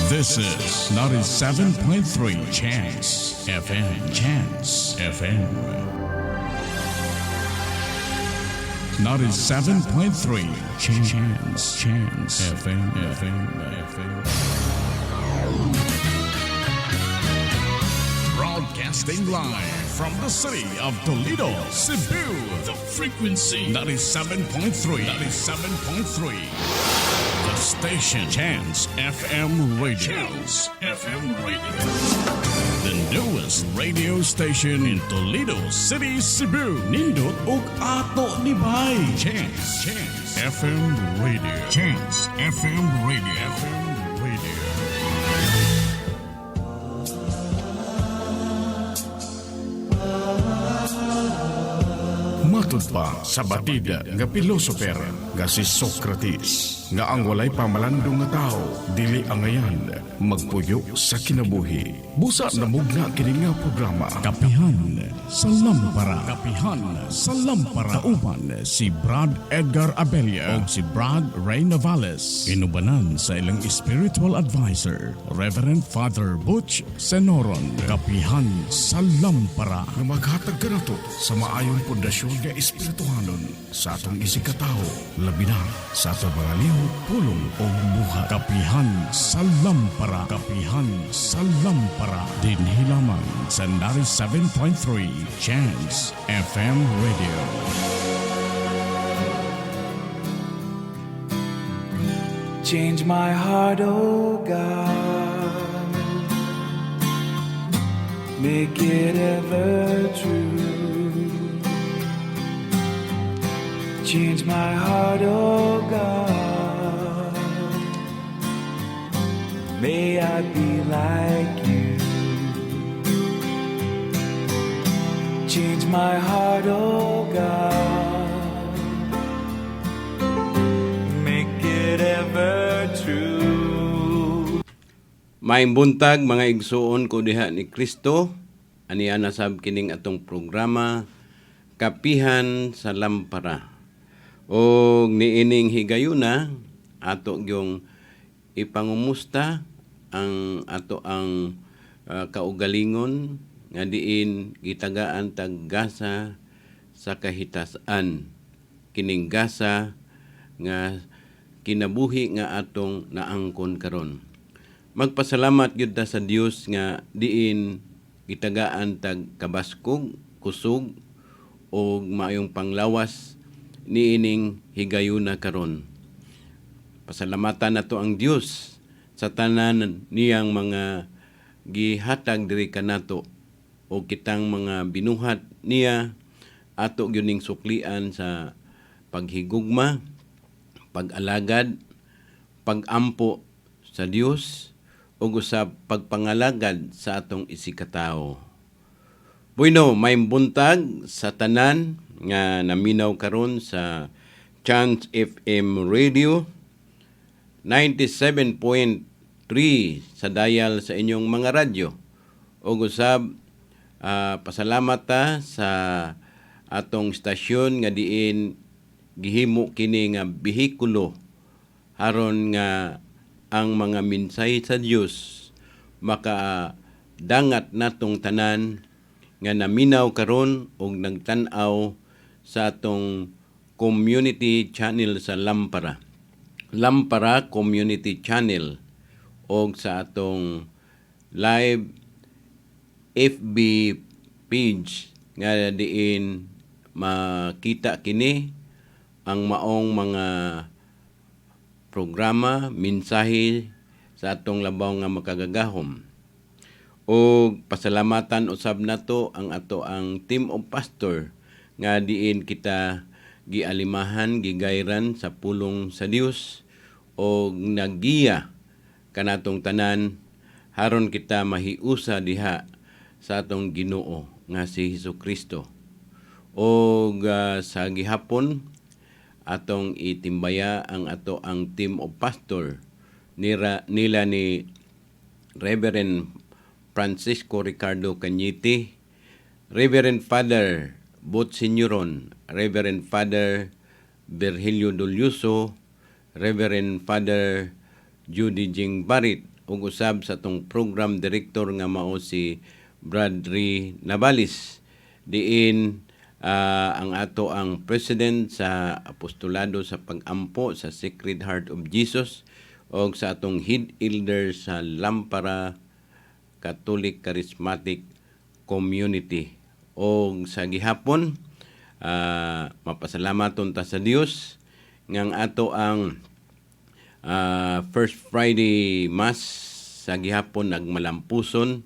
This is 97.3 Chance FM. Chance FM. 97.3 Chance FM. Broadcasting live from the city of Toledo, Cebu. The frequency 97.3. The station Chance FM Radio. Chance FM Radio. The newest radio station in Toledo City, Cebu. Nindot ug ato ni Bay. Chance FM Radio. Chance FM Radio. Matud pa sa batida nga pilosoper nga si Socrates nga ang walay pamalandong nga tao dili angayan magpuyo sa kinabuhi. Busa na mugna kini nga programa Kapihan sa Lampara. Kauban si Brad Edgar Abella o si Brad Ray Navales. Inubanan sa ilang spiritual advisor Reverend Father Butch Senoron. Kapihan sa Lampara nga maghatag kanato sa maayong pundasyon nga espirituhanon sa atong isikatao, labi na sa atong mga lihok, pulong o buhat. Kapihan sa Lampara. Dinhi lamang sa 97.3 Chance FM Radio. Change my heart, oh God, make it ever true. Change my heart, oh God, may I be like you. Change my heart, oh God, make it ever true. Maayong buntag mga igsuon ko diha ni Kristo. Aniya nasab kining atong programa Kapihan sa Lampara. O niining higayuna ato gyung ipangumusta ang ato ang kaugalingon nga diin gitagaan tag gasa sa kahitasan. Kining gasa nga kinabuhi nga atong naangkon karon. Magpasalamat gyud ta sa Dios nga diin gitagaan tag kabaskog, kusog o maayong panglawas niining higayuna karon. Pasalamatan nato ang Dios sa tanan niyang mga gihatag diri kanato o kitang mga binuhat niya ato gyuning suklian sa paghigugma, pag-alagad, pag-ampo sa Dios ug sa pagpangalagad sa atong isikatawo. Bueno, may buntag sa tanan nga naminaw karon sa Chance FM Radio 97.3 sa dial sa inyong mga radyo. Ug usab pasalamat ta sa atong istasyon nga diin gihimo kini nga behikulo aron nga ang mga minsay sa Dios makadangat natong tanan nga naminaw karon og nagtan-aw sa atong community channel sa Lampara. Lampara Community Channel og sa atong live FB page nga diin makita kini ang maong mga programa, mensahe sa atong labaw nga makagagahom. O pasalamatan usab nato ang ato ang team of pastor nga diin kita gialimahan, gigayran sa pulong sa Dios o nagiya kanatong tanan haron kita mahiusa diha sa atong Ginoo nga si Hesukristo. O sa gihapon atong itimbaya ang ato ang team of pastor nila ni Reverend Francisco Ricardo Cañete, Reverend Father Bot Signoron, Reverend Father Virgilio Dulyoso, Reverend Father Judy Jing Barit, ug usab sa atong program director nga mao si Brad Ray Navales, diin ang ato ang president sa apostolado sa pag-ampo sa Sacred Heart of Jesus o sa atong head elder sa Lampara Catholic Charismatic Community. O sa gihapon, mapasalamaton ta sa Dios ngang ato ang First Friday Mass sa gihapon nagmalampuson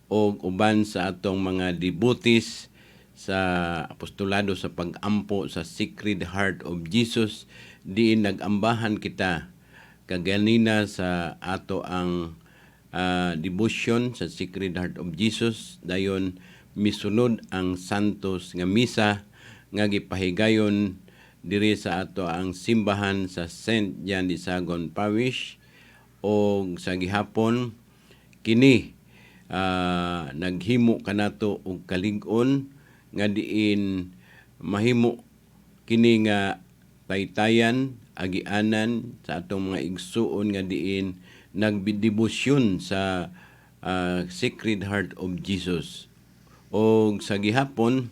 o uban sa atong mga devotees sa apostolado sa pag-ampo sa Sacred Heart of Jesus, diin nagambahan kita kaganina sa ato ang devotion sa Sacred Heart of Jesus, dayon misunod ang santos nga misa nga gipahigayon diri sa ato ang simbahan sa St. John de Sagon Parish. O sa gihapon kini naghimo kanato og kalig-on nga diin mahimo kini nga taytayan agianan sa atong mga igsuon nga diin nagdebosyon sa Sacred Heart of Jesus. O sa gihapon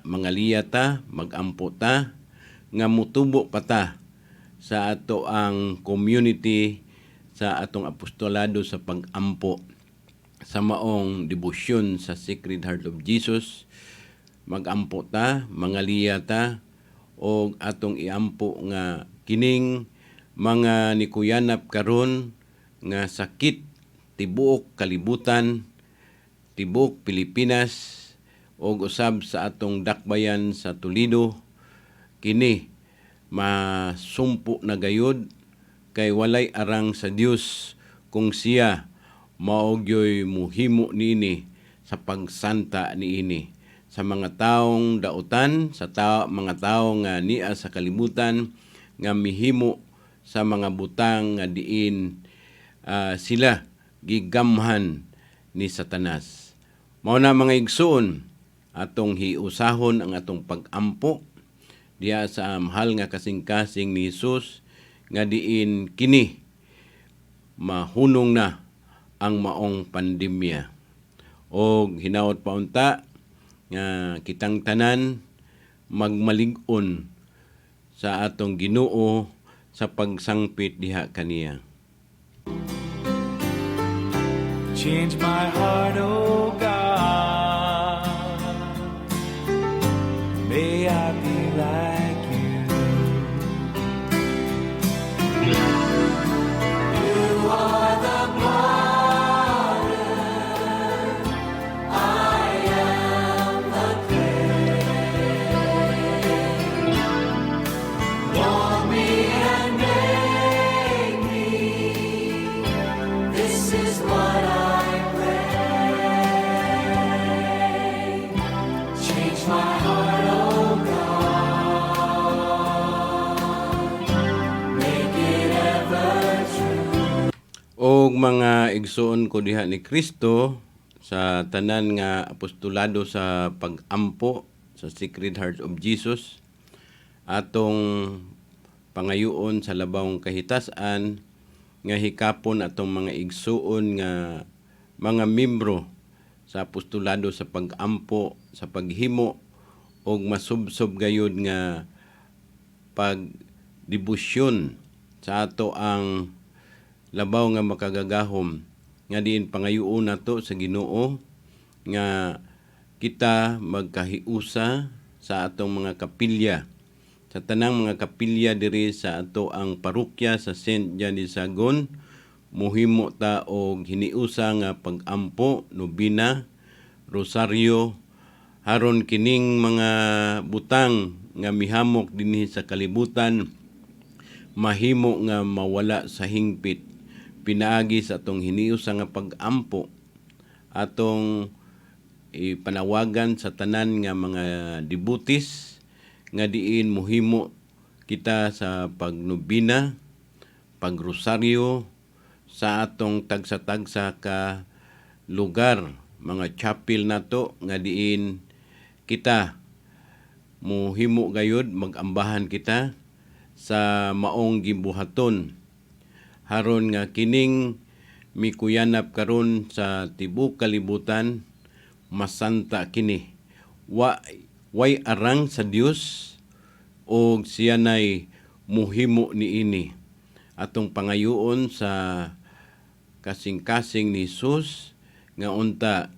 mga liyata mag-ampo ta nga mutubo pa ta sa ato ang community sa atong apostolado sa pag-ampo sa maong debosyon sa Sacred Heart of Jesus. Mag-ampo ta, mga liyata, o atong iampo nga kining mga nikuyanap karon nga sakit tibuok kalibutan, tibuok Pilipinas, o usab sa atong dakbayan sa Toledo, kini masumpo na gayud kay walay arang sa Dios kung siya maogyoy muhimo niini sa pagsanta niini sa mga taong dautan, sa mga taong nga niya sa kalibutan nga mihimo sa mga butang nga diin sila gigamhan ni Satanas. Mao na mga igsoon, atong hiusahon ang atong pag-ampo diya sa mahal nga kasing-kasing ni Jesus nga diin kini mahunong na ang maong pandemya. O hinaot pa unta nga kitang tanan magmalig-on sa atong Ginoo sa pagsangpit diha kaniya. Change my heart, oh God. May I be like you. You are the potter, I am the clay. Mold me and make me. This is what I pray. Change my heart, oh God. Make it ever true. O mga igsoon ko diha ni Kristo sa tanan nga apostolado sa pag-ampo sa Sacred Heart of Jesus, atong pangayoon sa labawong kahitasan nga hikapon atong mga igsuon nga mga membro sa apostolado sa pag-ampo sa paghimo og masubsob gayud nga pagdebosyon sa ato ang labaw nga makagagahom nga diin pangayoon nato sa Ginoo nga kita magkahiusa sa atong mga kapilya, sa tanang mga kapilya diri sa ato ang parokya sa St. John de Sagon. Muhimo ta og hiniusa nga pag-ampo, nobina, rosaryo, haron kining mga butang nga mihamok dinhi sa kalibutan mahimo nga mawala sa hingpit. Pinaagi sa atong hiniusa nga pag-ampo, atong ipanawagan sa tanan nga mga devotees nga diin muhimo kita sa pagnobina, pagrosaryo sa atong tagsa-tagsa ka lugar, mga chapel nato nga diin kita muhimo gayud magambahan kita sa maong gibuhaton. haron nga kining mikuyanap karon sa tibuok kalibutan masanta kini. Way arang sa Dios o siya nay muhimo niini. Atong pangayuon sa kasing-kasing ni Jesus nga unta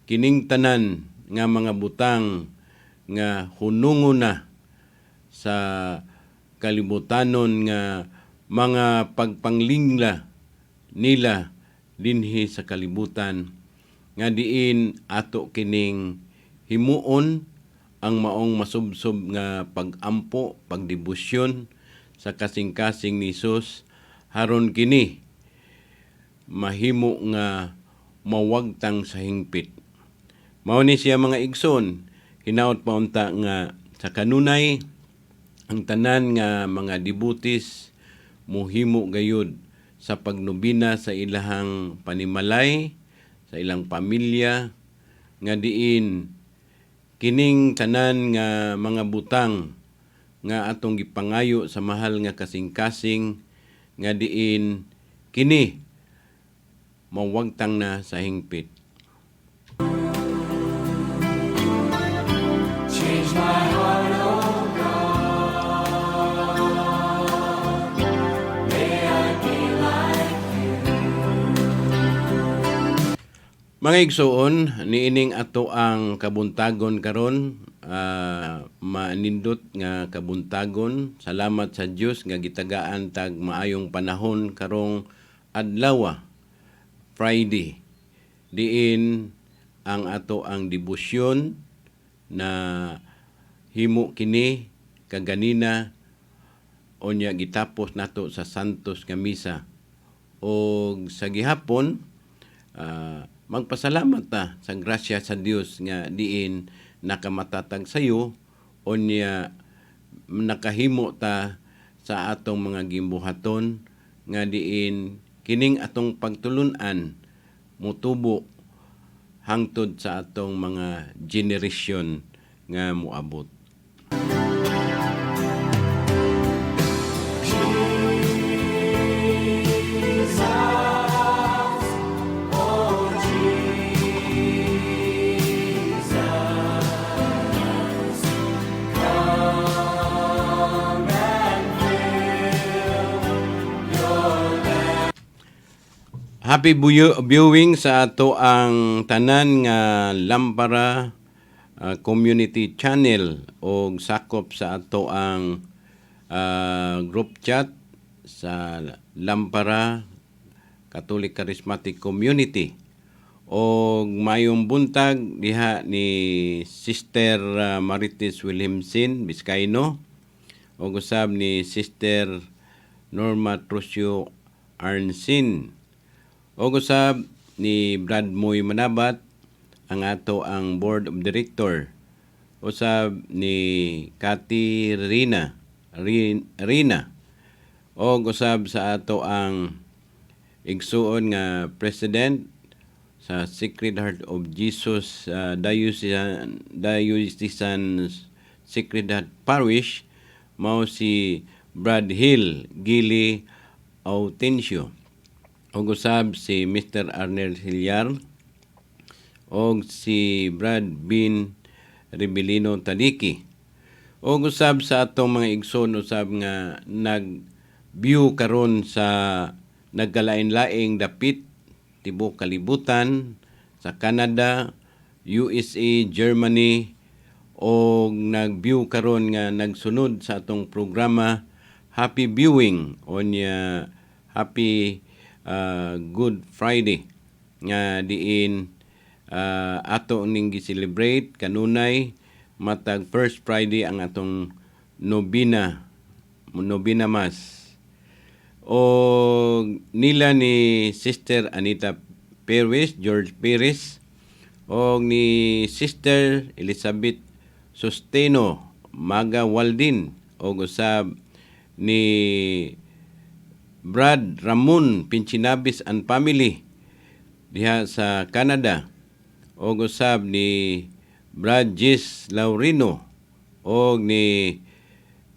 kining tanan nga mga butang nga hunungon na sa kalibutanon nga mga pagpanglingla nila dinhi sa kalibutan nga diin ato kining himuon ang maong masubsob nga pagampo, pagdebosyon sa kasing-kasing ni Jesus haron kini mahimo nga mawagtang sa hingpit. Mao ni siya mga igsoon, hinaut pa unta nga sa kanunay ang tanan nga mga dibutis muhimo gayud sa pagnubina sa ilahang panimalay, sa ilang pamilya, nga diin kining tanan nga mga butang nga atong gipangayo sa mahal nga kasing-kasing nga diin kini mawagtang na sa hingpit. Change my heart, oh God. May I be like Mga igsoon, niining ato ang kabuntagon karon, manindot nga kabuntagon. Salamat sa Dios nga gitagaan tag maayong panahon karong adlaw, Friday. Diin ang ato ang debosyon na himo kini kaganina onya gitapos nato sa Santos nga misa. O sa gihapon, magpasalamat ta sa grasya sa Dios nga diin nakamatatag sayo onya nakahimo ta sa atong mga gimbuhaton nga diin kining atong pagtulunan mutubo hangtod sa atong mga generation nga moabot. Happy viewing sa ato ang tanan nga Lampara community channel o sakop sa ato ang group chat sa Lampara Catholic Charismatic Community. O mayong buntag diha ni Sister Marites Williamson Vizcaino o gusab ni Sister Norma Trucio Arnsin. O gusab ni Brad Moy Manabat ang ato ang board of director. Usab ni Cathy Rina. O gusab sa ato ang igsuon nga president sa Sacred Heart of Jesus Diocesan Sacred Heart Parish mao si Brad Hill Gili Autencio. Og usab si Mr. Arnel Hillar og si Brad Bin Rebelino Taliki. Og usab sa atong mga igsoon usab nga nag-view karon sa nagkalain-laing dapit tibuok kalibutan sa Canada, USA, Germany og nag-view karon nga nagsunod sa atong programa Happy Viewing onya Happy Good Friday nga diin ato ning gi-celebrate kanunay matag first Friday ang atong Novena Mass. O nila ni Sister Anita George Perez o ni Sister Elizabeth Sosteno Maga Waldin o usab ni Brad Ramon Pinchinabis and family diha sa Canada o usab ni Brad Gis Laurino o ni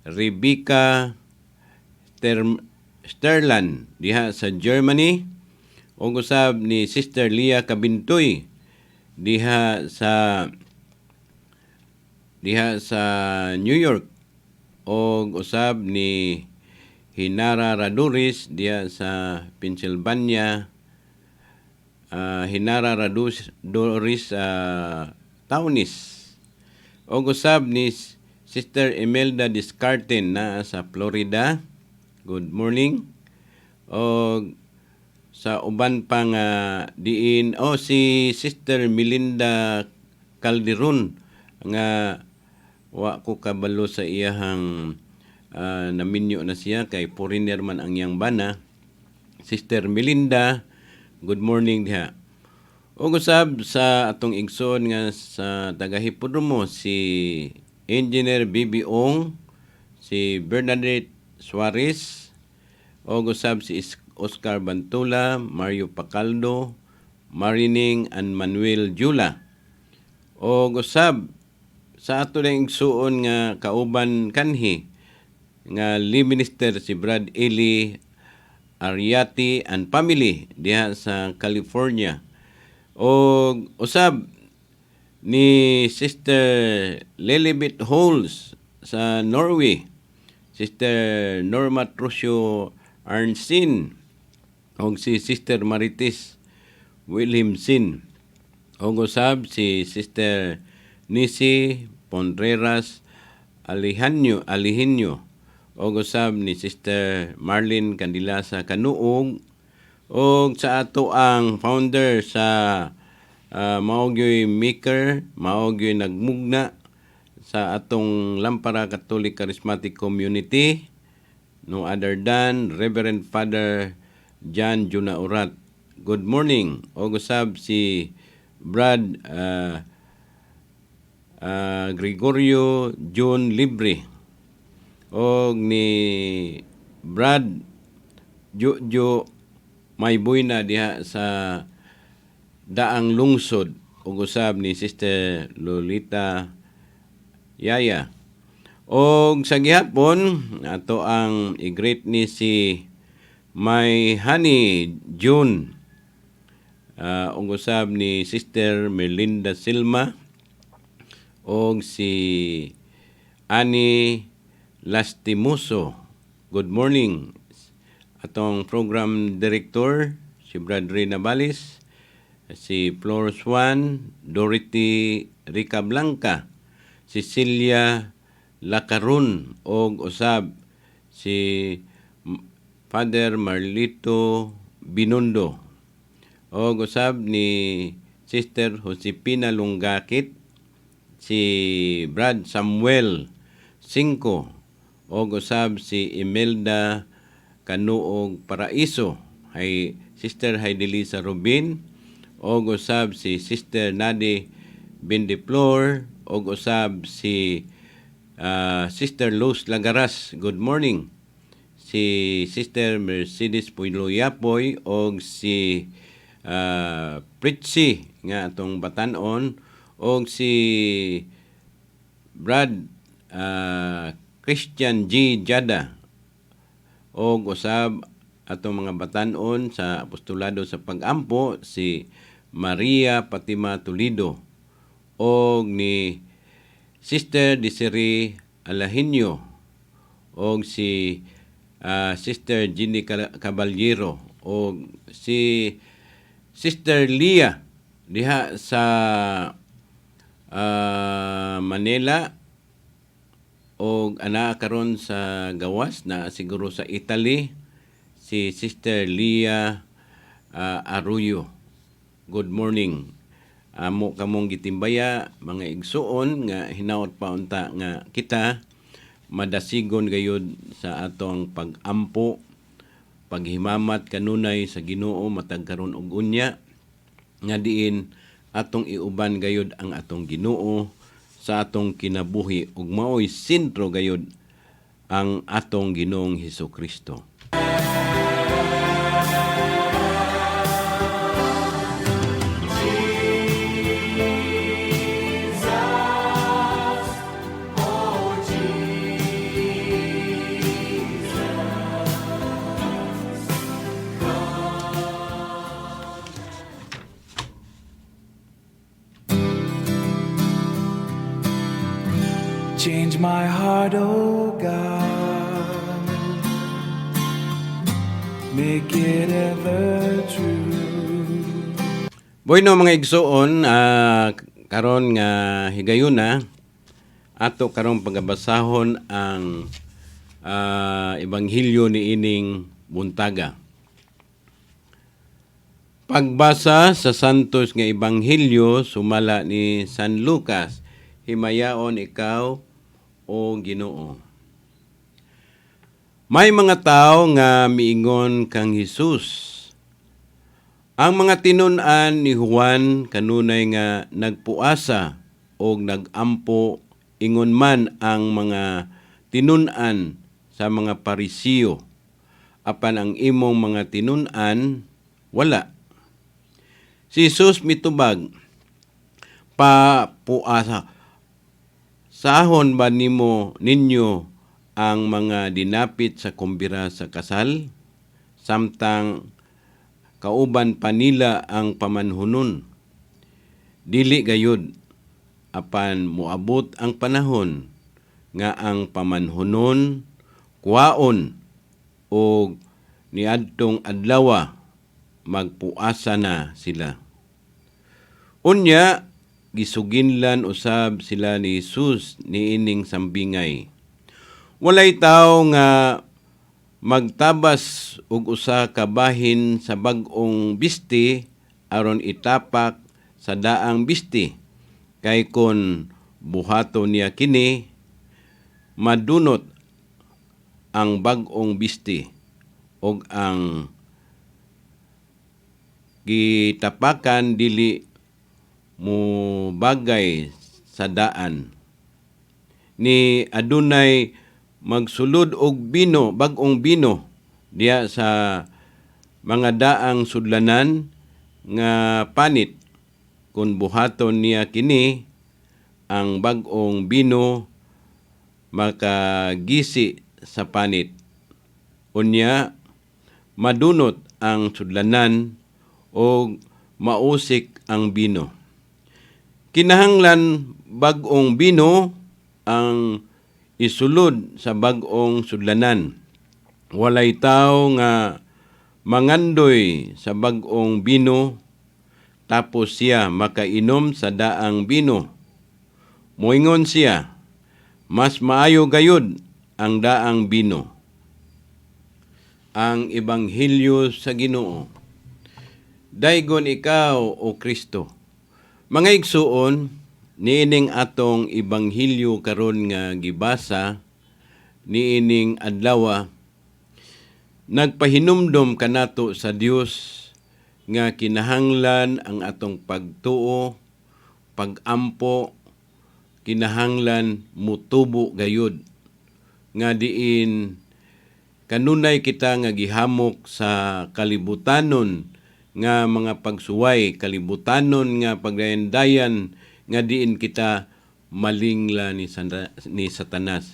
Rebecca Sterland diha sa Germany, ug usab ni Sister Leah Kabintoy diha sa New York, ug usab ni Hinara Raduris diha sa Pennsylvania, Hinara Doris Taunis, ug usab ni Sister Imelda Discarten na sa Florida. Good morning. Og sa uban pang diin si Sister Melinda Calderon nga wa ko kabalo sa iyahang naminyo na siya kay foreigner man ang iyang bana. Sister Melinda, good morning diha. Ug usab sa atong igsoon nga sa taga-Hipodromo si Engineer Bibi Ong, si Bernadette Suarez, ug usab si Oscar Bantula, Mario Pacaldo, Marining and Manuel Jula. Ug usab sa ato ding igsoon nga kauban kanhi nga Lee Minister si Brad Eli Ariati and family diha sa California. Og usab ni Sister Lilibet Holes sa Norway, Sister Norma Trusio Arnsin, og si Sister Marites Williamson, og usab si Sister Nisi Ponreras Alihinyo, og usab ni Sister Marlene Candilasa Kanuog, og sa ato ang founder sa maogyoy maker, maogyoy nagmugna sa atong Lampara Catholic Charismatic Community, no other than Reverend Father John Juna Urat. Good morning. Og usab si Brad Gregorio John Libre, og ni Brad Jojo Mayboy na diha sa Daang Lungsod, ug usab ni Sister Lolita Yaya. Og sa gihapon ato ang i-greet ni si May Honey June, ug usab ni Sister Melinda Silma, og si Ani Lastimoso. Good morning. Atong program director si Brad Ray Navales, si Flor Swan, Dorothy Rica Blanca, Cecilia Lacarun, og usab si Father Marlito Binondo, og usab ni Sister Josepina Lungakit, si Brad Samuel Cinco, og usab si Imelda Kanuog Paraiso, hay Sister Heidelisa Rubin, og usab si Sister Nadi Bindiflor, og usab si Sister Luz Lagaras. Good morning. Si Sister Mercedes Puiloyapoy, og si Pritzi nga atong batanon, og si Brad Christian G. Jada, og usab atong mga batanon sa apostolado sa Pag-ampo si Maria Fatima Toledo, og ni Sister Desiree Alahinyo, og si Sister Ginny Caballero, og si Sister Leah diha sa Manila, og ana karon sa gawas na siguro sa Italy, si Sister Leah Arroyo. Good morning. Amo kamong gitimbaya mga igsuon nga hinaot pa unta nga kita madasigon gayud sa atong pag-ampo, paghimamat kanunay sa Ginoo matag karon og unya, nga diin atong iuban gayud ang atong Ginoo sa atong kinabuhi, ug mao'y sentro gayud ang atong Ginoong Hesukristo. Change my heart, oh God, make it ever true. Bueno mga igsoon, karon nga higayuna ato karong pagabasahon ang ebanghelyo ni ining buntaga. Pagbasa sa santos nga ebanghelyo sumala ni San Lucas, himayaon ikaw o Ginoo. May mga tao nga miingon kang Hesus. Ang mga tinun-an ni Juan kanunay nga nagpuasa o nagampo, ingon man ang mga tinun-an sa mga Parisiyo, apan ang imong mga tinun-an wala. Si Jesus mitubag, papuasa, sahon ba ninyo ang mga dinapit sa kumbira sa kasal, samtang kauban pa nila ang pamanhunon? Dili gayud, apan moabot ang panahon nga ang pamanhunon kuwaon o niadtong adlawa magpuasa na sila. Unya, gisuginlan usab sila ni Jesus niining sambingay. Walay tao nga magtabas og usa ka bahin sa bag-ong bisti aron itapak sa daang bisti, kay kon buhaton niya kini madunot ang bag-ong bisti og ang gitapakan dili mo bagay sa daan. Ni adunay magsulod og bino, bag-ong bino diya sa mga daang sudlanan nga panit. Kung buhaton niya kini, ang bag-ong bino makagisi sa panit. Unya, madunot ang sudlanan o mausik ang bino. Kinahanglan bag-ong bino ang isulod sa bag-ong sudlanan. Walay tao nga mangandoy sa bag-ong bino tapos siya makainom sa daang bino. Moingon siya, mas maayo gayud ang daang bino. Ang ebanghelyo sa Ginoo. Daygon ikaw o Kristo. Mga igsuon, niining atong ebanghelyo karon nga gibasa niining adlaw, nagpahinumdom kanato sa Dios nga kinahanglan ang atong pagtuo, pagampo, kinahanglan mutubo gayud nga diin kanunay kita nga gihamok sa kalibutanon nga mga pagsuway, kalibutanon nga pagdayan-dayan nga diin kita malingla ni Satanas.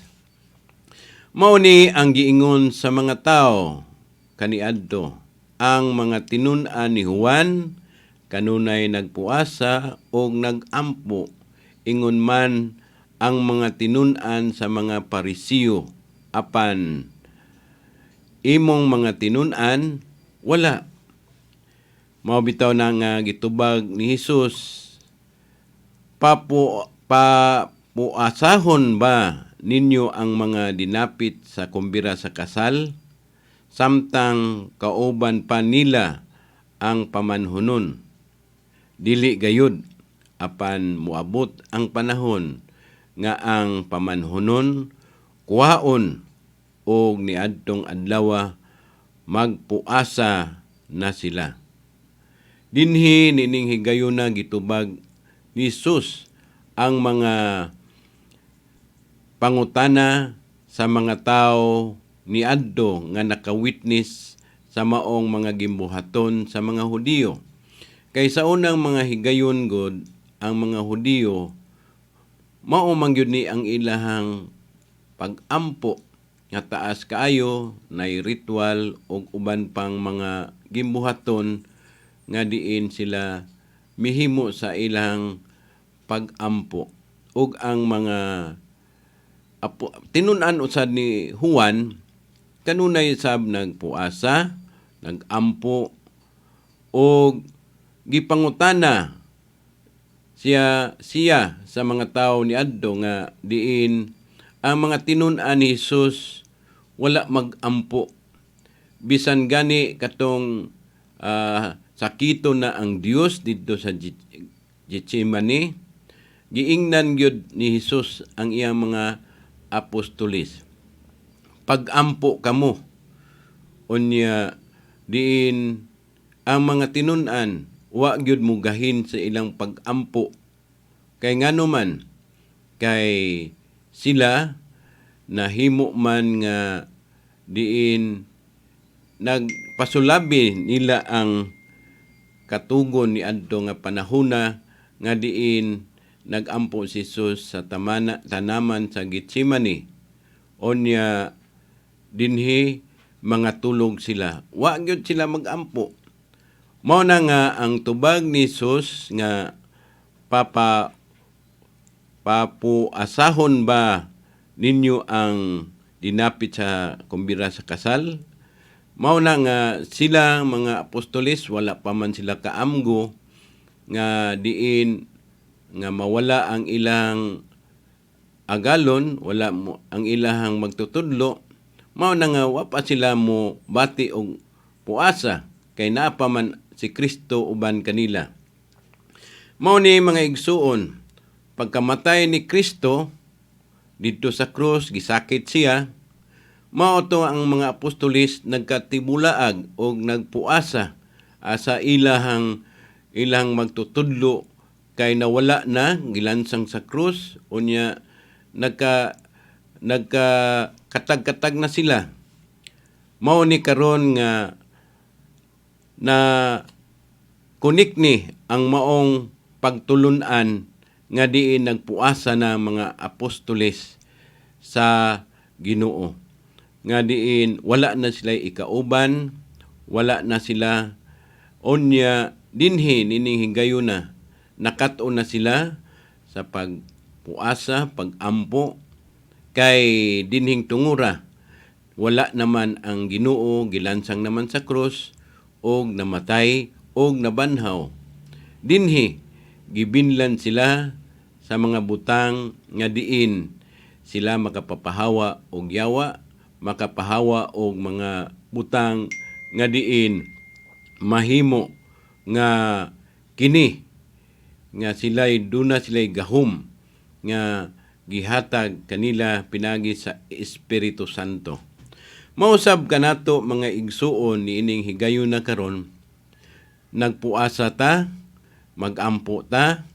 Mao ni ang giingon sa mga tao kaniadto, ang mga tinun-an ni Juan kanunay nagpuasa o nagampo, ingon man ang mga tinun-an sa mga Parisiyo, apan imong mga tinun-an wala. Mao bitaw na nga gitubag ni Jesus, papuasahon ba ninyo ang mga dinapit sa kumbira sa kasal, samtang kauban pa nila ang pamanhunon? Dili gayud, apan moabot ang panahon nga ang pamanhunon kuhaon og niadtong adlaw magpuasa na sila. Dinhi nining higayuna gitubag ni Jesus ang mga pangutana sa mga tao niadto nga nakawitness sa maong mga gimbuhaton sa mga Hudiyo. Kay sa unang mga higayon god, ang mga Hudiyo mao man gyud ni ang ilahang pagampo nga taas kaayo, nay ritual ug uban pang mga gimbuhaton nga diin sila mihimo sa ilang pagampo. Ug ang mga tinunan usad ni Juan kanunay sab nagpuasa, nagampo o gipangutana siya sa mga tao ni adto nga diin ang mga tinun-an ni Hesus wala magampo. Bisan gani katong sakito na ang Dios dito sa Getsemani, giingnan gyud ni Hesus ang iyang mga apostoles. Pagampo kamo. Unya diin ang mga tinun-an wa gyud mugahin sa ilang pagampo. Kay ngano man kay sila nahimo man nga diin nagpasulabi nila ang katugon ni adto nga panahona nga diin nagampo si Jesus sa tanaman sa Getsemani. Onya dinhi mga tulog sila. Wa gyud sila magampo. Mao na nga ang tubag ni Jesus nga papuasahon ba ninyo ang dinapit sa kumbira sa kasal? Mao na nga sila mga apostoles wala pa man sila kaamgo nga diin nga mawala ang ilang agalon, wala mo ang ilahang magtutudlo. Mao na nga wa pa sila mo bati og puasa kay naa pa man si Kristo uban kanila. Mao ni mga igsuon, pagkamatay ni Kristo dito sa krus, gisakit siya, mao to ang mga apostoles nagkatibulaag o nagpuasa asa ilahang magtutudlo kay nawala na gilansang sa krus, unya nagkatag-katag na sila. Mao ni karon nga na kunik ni ang maong pagtulunan nga diin nagpuasa na mga apostoles sa Ginoo. Nga diin wala na sila ikauban, wala na sila onya dinhi nining higayuna. Nakato na sila sa pagpuasa, pagampo kay dinhing tungura. Wala naman ang Ginoo, gilansang naman sa krus og namatay og nabanhaw. Dinhi gibinlan sila sa mga butang nga diin sila makapapahawa og yawa, makapahawa og mga butang nga diin mahimo nga kini nga duna sila'y gahom nga gihatag kanila pinagi sa Espiritu Santo. Mausab kanato mga igsuon ni ining higayon na karon, nagpuasa ta, magampo ta,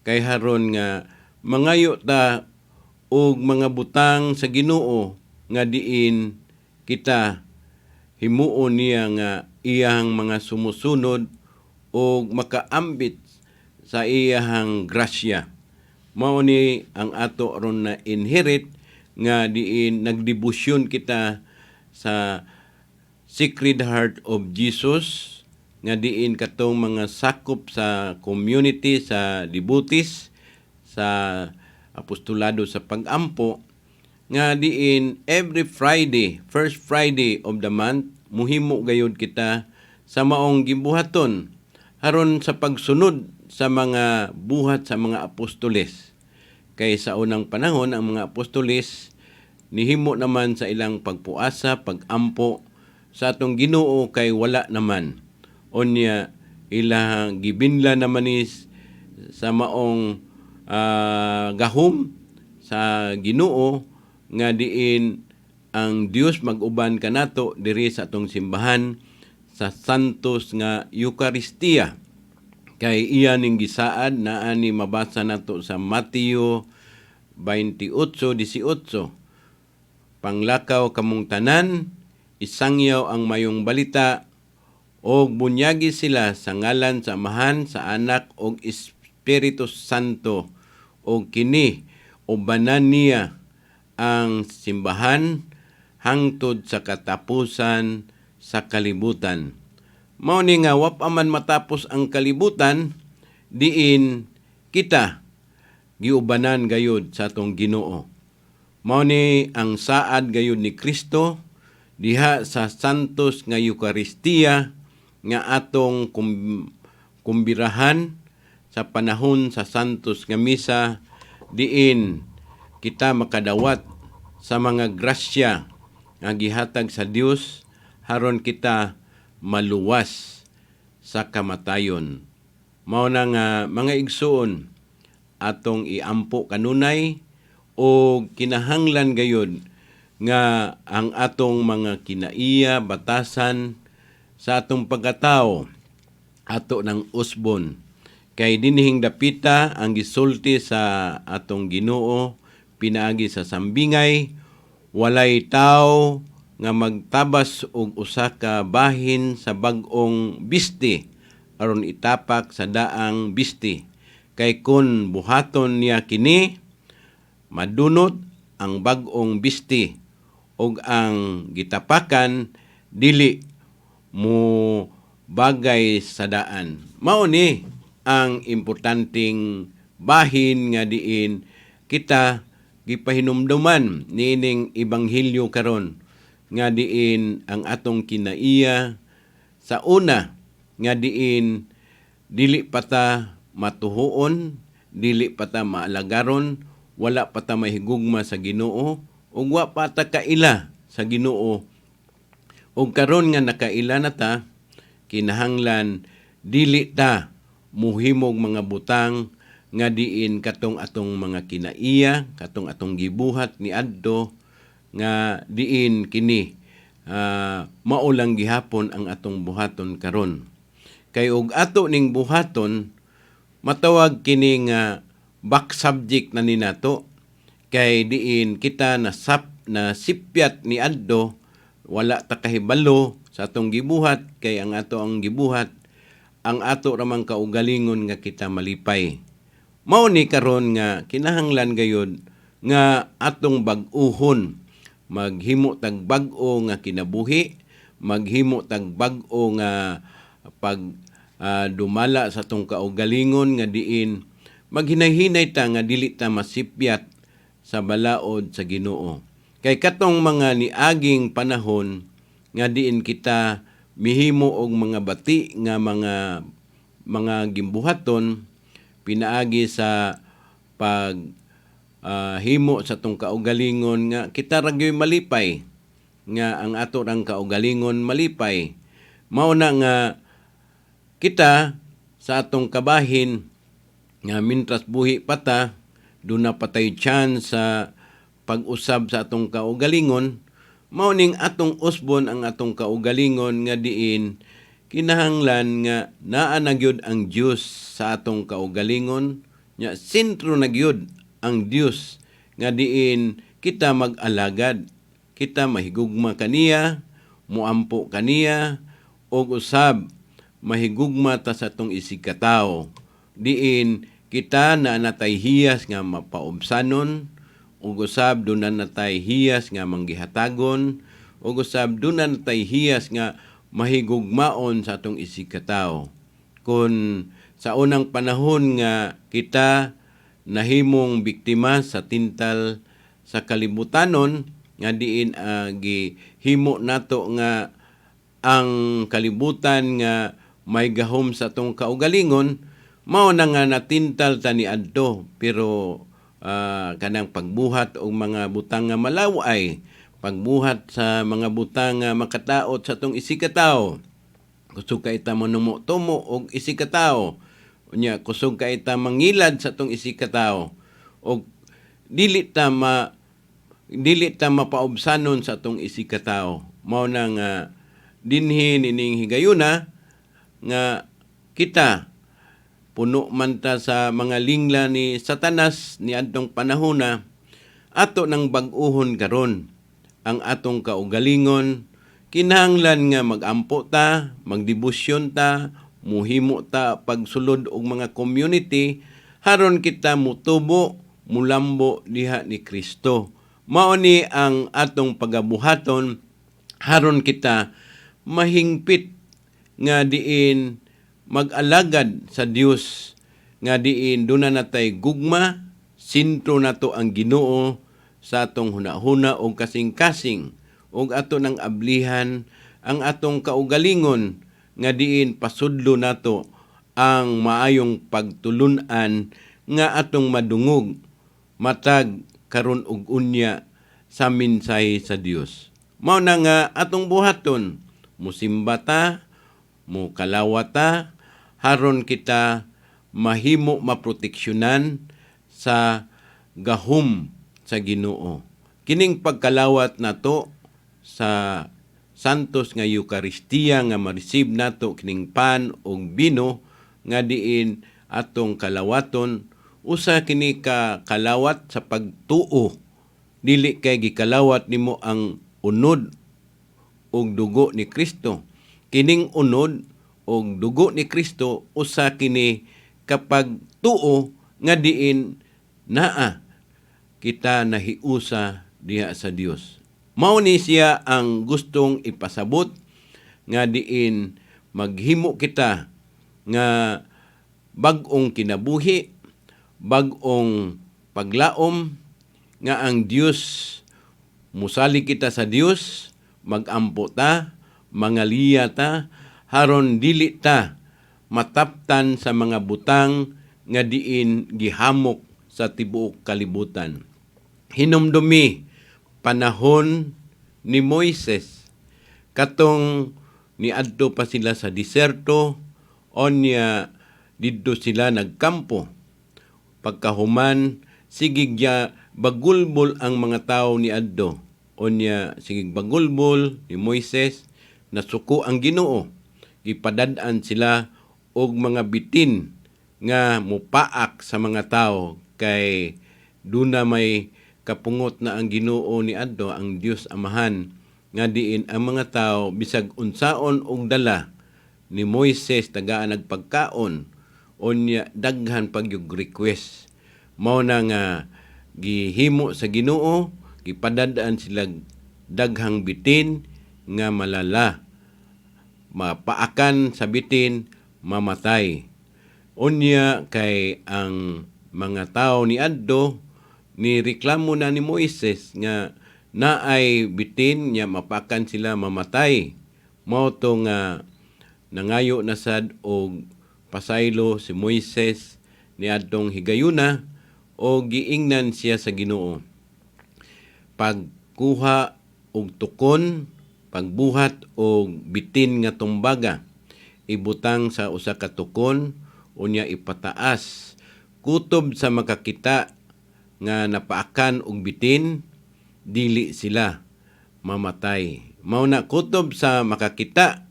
kay haron nga mangayo ta og mga butang sa Ginoo nga diin kita himuon niya nga iyang mga sumusunod og makaambit sa iyang grasya. Mao ni ang ato ron na inherit nga diin nagdebosyon kita sa Sacred Heart of Jesus nga diin katong mga sakop sa community sa devotees sa apostolado sa pagampo nga diin every Friday, first Friday of the month muhimo gayud kita sa maong gibuhaton aron sa pagsunod sa mga buhat sa mga apostoles. Kay sa unang panahon ang mga apostoles nihimo naman sa ilang pagpuasa, pagampo sa atong Ginoo kay wala naman. Onya ilang gibinla naman is sa maong gahom sa Ginoo nga diin ang Dios mag-uban kanato diri sa atong simbahan sa santos nga Eucharistia. Kay iya ning gisaad naa ni mabasa nato sa Mateo 28:18. Panglakaw kamong tanan, isangyaw ang mayong balita, o bunyagi sila sa ngalan sa Amahan, sa Anak, o Espiritu Santo, o kini, ubanan niya ang simbahan, hangtod sa katapusan sa kalibutan. Mao ni nga wapaman matapos ang kalibutan, diin kita giubanan gayud sa atong Ginoo. Mao ni ang saad gayud ni Kristo diha sa santos nga Eucharistia nga atong kumbirahan sa panahon sa santos nga misa, diin kita makadawat sa mga grasya nga gihatag sa Dios haron kita maluwas sa kamatayon. Mao na nga mga igsoon atong iampo kanunay o kinahanglan gayud nga ang atong mga kinaiya, batasan sa atong pagkatao ato ng usbon. Kay dinhing dapita ang gisulti sa atong Ginoo pinaagi sa sambingay, walay tao nga magtabas og usa ka bahin sa bag-ong bisti aron itapak sa daang bisti. Kay kun buhaton niya kini, madunot ang bag-ong bisti ug ang gitapakan dili mo bagay sa daan. Mao ni ang importanteng bahin nga diin kita gipahinumduman niining ebanghelyo karon nga diin ang atong kinaiya sa una nga diin dili pata matuhuon, dili pata maalagaron, wala pata mahigugma sa Ginoo, ug wa pata kaila sa Ginoo. Ug karon nga nakaila na ta, kinahanglan dili ta muhimog mga butang nga diin katong atong mga kinaiya, katong atong gibuhat ni adto nga diin kini maulang gihapon ang atong buhaton karon. Kay og ato ning buhaton matawag kini nga back subject na ni nato, kay diin kita na sipyat ni adto, wala ta kahibalo sa atong gibuhat, kay ang ato ang gibuhat ang ato ramang kaugalingon nga kita malipay. Mao ni karon nga kinahanglan gayud nga atong bag-uhon, maghimo tag bag-o nga kinabuhi, maghimo tag bag-o nga dumala sa atong kaugalingon nga diin maghinay-hinay ta nga dili ta masipyat sa balaod sa Ginoo. Kay katong mga niaging panahon nga diin kita mihimo og mga bati nga mga gimbuhaton pinaagi sa himo sa tong kaugalingon nga kita ragyoy malipay, nga ang ato rang kaugalingon malipay. Mao na nga kita sa atong kabahin nga mintras buhi pata, doon na patay chance sa pag-usab sa atong kaugalingon, mao ning atong usbon ang atong kaugalingon nga diin kinahanglan nga naa na gyud ang Dios sa atong kaugalingon, nya sentro na gyud ang Dios nga diin kita mag-alagad, kita mahigugma kaniya, muampo kaniya, og usab mahigugma ta sa atong isigkatawo. Diin kita na natay hiyas nga mapaubsanon, ug usab doon na natay hiyas nga manggihatagon, ug usab doon na natay hiyas nga mahigugmaon sa atong isigkatawo. Kung sa unang panahon nga kita nahimong biktima sa tintal sa kalibutanon, nga diin gihimo nato nga ang kalibutan nga may gahom sa atong kaugalingon, mao na nga natintal ta ni adto, pero kanang pagbuhat og mga butang nga malaway, pagbuhat sa mga butang nga makataot sa atong isigkatawo. Kusog ka ita manumo-tumo og isigkatawo, unya kusog ka ita mangilad sa atong isigkatawo, og dili ta mapaubsanon sa atong isigkatawo. Mao na nga dinhi nining higayuna nga kita puno man ta sa mga lingla ni Satanas ni adtong panahona, ato nang bag-uhon karon ang atong kaugalingon. Kinahanglan nga magampo ta, magdebosyon ta, muhimo ta pagsulod og mga community haron kita mutubo, mulambo diha ni Kristo. Mao ni ang atong pagabuhaton haron kita mahingpit nga diin mag-alagad sa Dios, nga diin doon na natay gugma, sintro nato ang Ginoo, sa atong hunahuna o kasing-kasing o ato ng ablihan ang atong kaugalingon nga diin pasudlo nato ang maayong pagtulunan nga atong madungog matag karon og unya sa mensahe sa Dios. Mao na nga atong buhaton, musimba ta, mukalawata, haron kita mahimo maproteksyonan sa gahom sa Ginoo. Kining pagkalawat nato sa santos nga Eucharistia nga ma-receive nato kining pan ug bino nga diin atong kalawaton, usa kini ka kalawat sa pagtuo. Dili kay gikalawat nimo ang unod og dugo ni Kristo. Kining unod og dugo ni Kristo usa kini kapag tuo nga diin naa kita nahiusa diha sa Dios. Mao ni siya ang gustong ipasabot nga diin maghimo kita nga bag-ong kinabuhi, bag-ong paglaom nga ang Dios musali kita sa Dios, magampo ta, mangaliya ta, haron dili ta mataptan sa mga butang nga diin gihamok sa tibuok kalibutan. Hinumdumi panahon ni Moises, katong niadto pa sila sa diserto, onya didto sila nagkampo. Pagkahuman, sigigya bagulbol ang mga tao ni adto. Onya sigig bagulbol ni Moises, nasuko ang Ginoo. Ipadad-an sila og mga bitin nga mupaak sa mga tao kay duna may kapungot na ang Ginoo ni adto, ang Dios Amahan, nga diin ang mga tao bisag unsaon og dala ni Moises tagaan nagpagkaon, onya daghan pag yung request. Mao na nga gihimo sa Ginoo, gipadadaan sila daghang bitin nga malala. Mapaakan sa bitin, mamatay. Unya kay ang mga tao ni adto ni reklamo na ni Moises nga naay bitin nya mapakan sila mamatay. Mao to nga nangayo na sad og pasaylo si Moises ni adtong higayuna o giingnan siya sa Ginoo. Pagkuha og tukon, pagbuhat og bitin nga tumbaga, ibutang sa usa ka tukon unya ipataas kutob sa makakita nga napaakan og bitin, dili sila mamatay. Mao na kutob sa makakita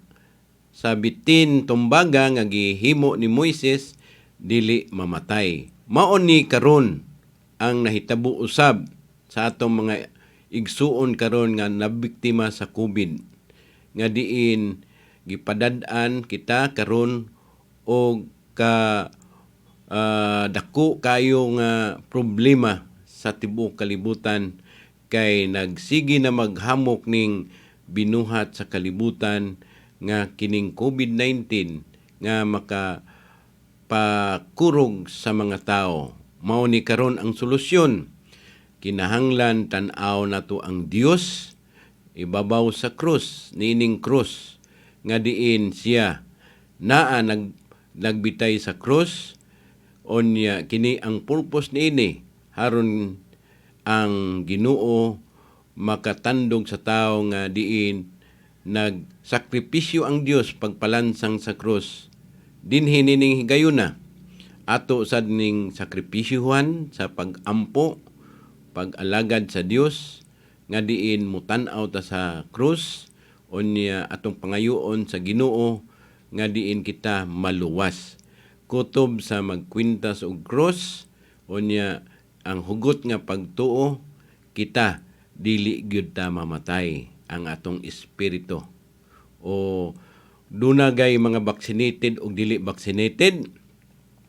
sa bitin tumbaga nga gihimo ni Moises, dili mamatay. Mao ni karon ang nahitabo usab sa atong mga igsuon karon nga nabiktima sa COVID, nga diin gipadad-an kita karon og dako kayo nga problema sa tibuok kalibutan kay nagsigi na maghamok ning binuhat sa kalibutan nga kining COVID-19 nga makapakurog sa mga tao. Mao ni karon ang solusyon. Kinahanglan tan-aw nato ang Dios ibabaw sa krus, nining krus nga diin siya naa nagbitay sa krus. Onya kini ang purpose niini haron ang Ginoo makatandog sa tao nga diin nagsakripisyo ang Dios pagpalansang sa krus. Dinhi nining higayuna ato sad ning sakripisyohan sa pagampo, pag-alagad sa Dios nga diin mutan-aw ta sa krus, onya atong pangayoon sa Ginoo nga diin kita maluwas. Kutob sa magkwintas og krus, onya ang hugot nga pagtuo, kita dili gyud ta mamatay ang atong espiritu. O dunagay mga vaccinated o dili vaccinated,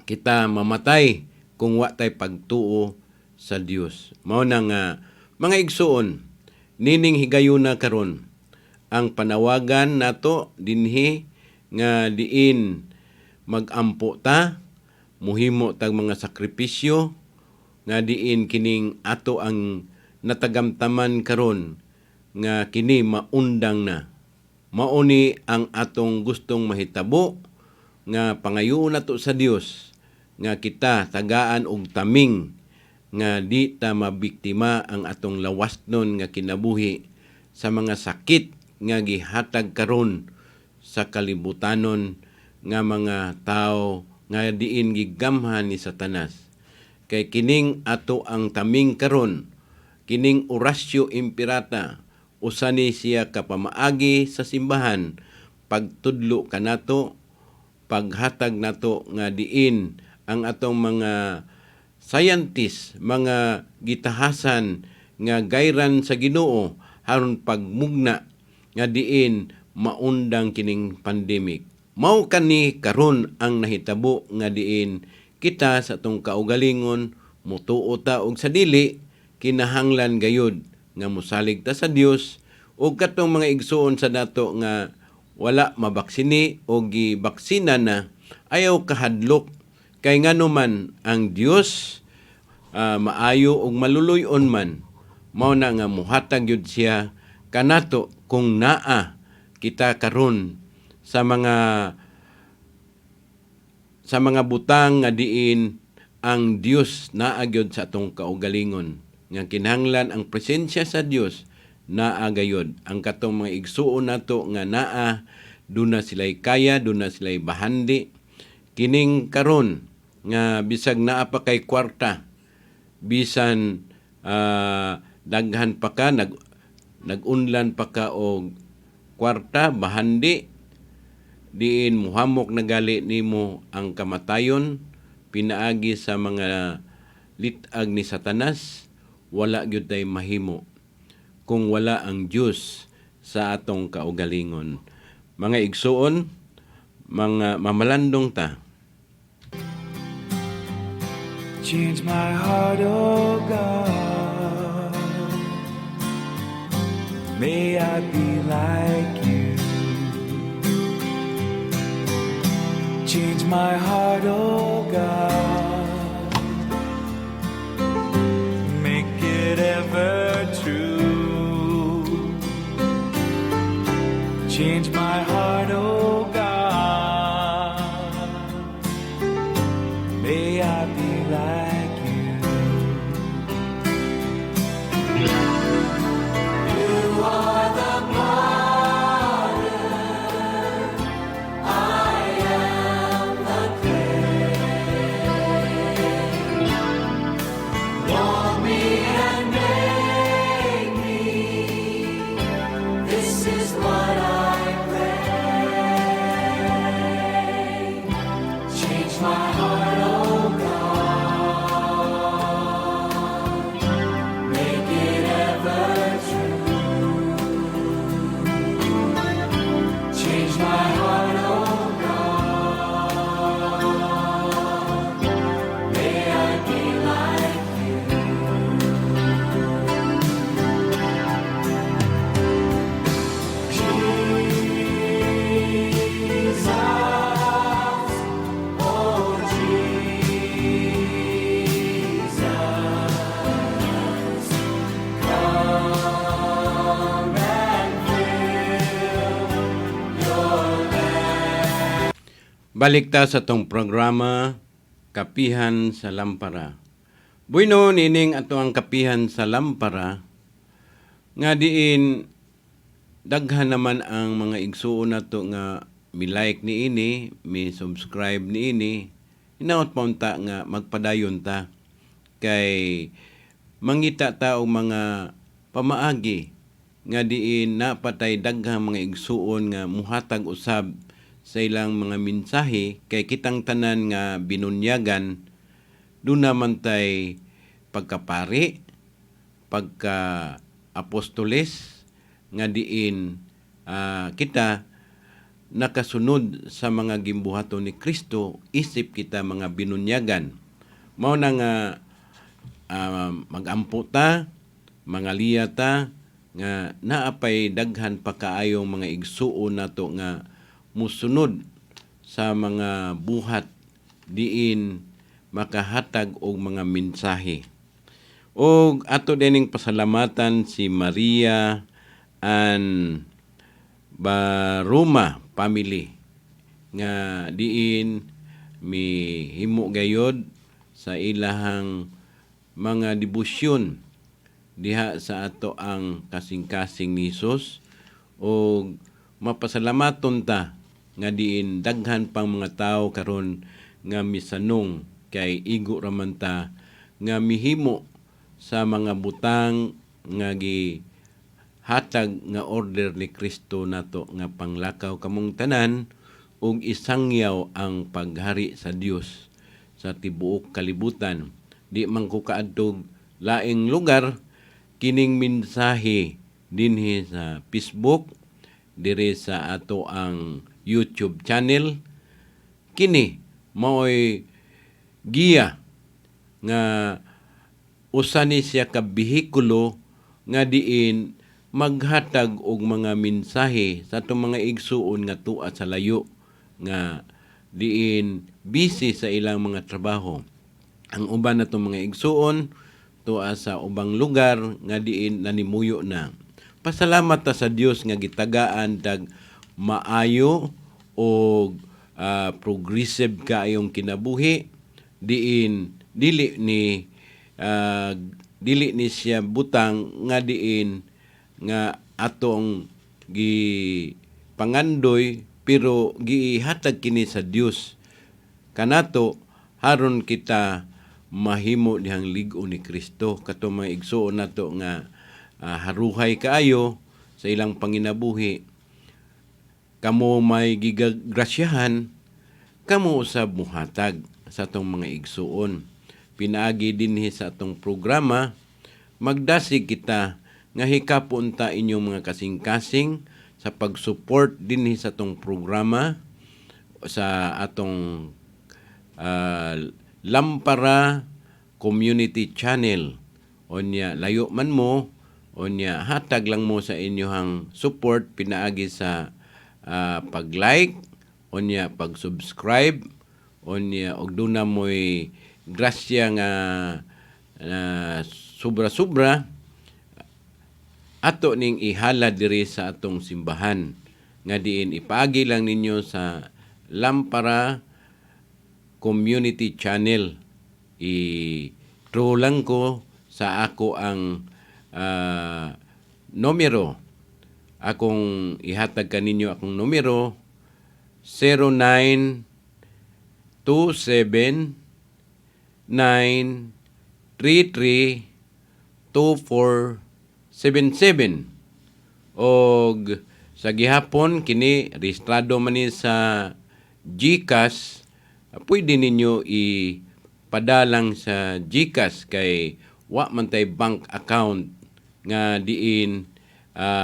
kita mamatay kung wa tay pagtuo sa Dios. Mao na nga mga igsuon, nining higayuna karon ang panawagan nato dinhi nga diin magampo ta, muhimo tag mga sakripisyo nga diin kining ato ang natagamtaman karon nga kini maundang na. Mauni ang atong gustong mahitabo nga pangayoon nato sa Dios nga kita tagaan og taming nga di ta mabiktima ang atong lawasnon nga kinabuhi sa mga sakit nga gihatag karon sa kalibutanon nga mga tao nga diin gigamhan ni Satanas. Kay kining ato ang taming karon, kining orasyo impirata, usa ni siya kapamaagi sa simbahan, pagtudlo kanato, paghatag nato nga diin ang atong mga scientist, mga gitahasan nga gayran sa Ginoo aron pagmugna nga diin maundang kining pandemic. Mao kani karon ang nahitabo nga diin kita sa atong kaugalingon mutuo ta og sa dili kinahanglan gayud nga mosalig ta sa Dios ug katong mga igsuon sa nato nga wala mabaksini o gibaksina na ayaw kahadlok. Kay ngano man ang Dios maayo ug maluluy-on man, mao na nga muhatag yun siya kanato kung naa kita karon sa mga butang nga diin ang Dios naa gyud sa atong kaugalingon. Nga kinahanglan ang presensya sa Dios naa gayud. Ang katong mga igsuon nato nga naa duna sila'y kaya, duna sila'y bahandi. Kining karon nga bisag naa pa kay kwarta, bisan daghan pa ka, nagunlan pa ka og kwarta, bahandi, diin muhamok na gali nimo ang kamatayon, pinaagi sa mga litag ni Satanas, wala gyud tay mahimo kung wala ang Dios sa atong kaugalingon. Mga igsuon, mga mamalandong ta. Change my heart, oh God. May I be like you. Change my heart, oh God. Make it ever true. Change my heart, oh God. May I be like you. You are the potter, I am the clay. Mold me and make me. This is what I pray. Change my heart, oh God. Make it ever true. Change my heart, oh God. May I be like you. Jesus, oh Jesus, come and fill your land. Balik ta sa tong programa Kapihan sa Lampara. Bueno, nining ato ang Kapihan sa Lampara nga diin daghan naman ang mga igsuon nato nga mi-like niini, mi-subscribe niini. Hinaot pa unta nga magpadayon ta kay mangita ta og mga pamaagi nga diin napatay daghang mga igsuon nga muhatag usab sa ilang mga mensahe kay kitang tanan nga binunyagan doon naman tay pagkapari, pagka apostoles nga diin kita nakasunod sa mga gimbuhaton ni Kristo, isip kita mga binunyagan. Mao na nga magampo ta, mangaliya ta nga naapay daghan pa kaayong mga igsuon nato nga musunod sa mga buhat diin makahatag og mga mensahe. O ato dining pasalamatan si Maria and Baruma family nga diin mihimo gayod sa ilahang mga debosyon diha sa ato ang kasing-kasing ni Hesus, o mapasalamaton ta nga diin daghan pang mga tawo karon nga misanong kay igo raman ta nga mihimo sa mga butang nga hatag nga order ni Kristo nato nga panglakaw kamong tanan ug isangyaw ang paghari sa Dios sa tibuok kalibutan. Di man ko kaadtog laing lugar, kining mensahe dinhi sa Facebook, diri sa ato ang YouTube channel, kini mao'y giya nga usa ni siya ka behikulo nga diin maghatag og mga mensahe sa atong mga igsuon nga tuwa sa layo nga diin busy sa ilang mga trabaho. Ang uban natong mga igsuon tuwa sa ubang lugar nga diin nanimuyo na. Pasalamat ta sa Dios nga gitagaan tag maayo o progressive kaayong kinabuhi, diin dili ni siya butang nga diin nga atong pangandoy, pero gihatag kini sa Dios kanato haron kita mahimo dihang lig-o ni Kristo. Kato mga igsuon nato nga haruhay kaayo sa ilang panginabuhi, kamo may gigagrasyahan, kamo usab muhatag sa atong mga igsuon. Pinaagi dinhi sa atong programa, magdasig kita nga hikapon ta inyong mga kasing-kasing sa pag-support dinhi sa atong programa sa atong Lampara Community Channel. Onya layo man mo, onya hatag lang mo sa inyohang support pinaagi sa pag-like, onya pag-subscribe, onya og duna mo'y grasya nga sobra-sobra ato ning ihala diri sa atong simbahan nga diin ipaagi lang ninyo sa Lampara Community Channel. I-throw lang ko sa ako ang numero. Akong ihatag kaninyo akong numero 0927 933 2477. Og sa gihapon kini rehistrado man ni sa GCash, pwede ninyo ipadalang sa GCash kay wa man tay bank account nga diin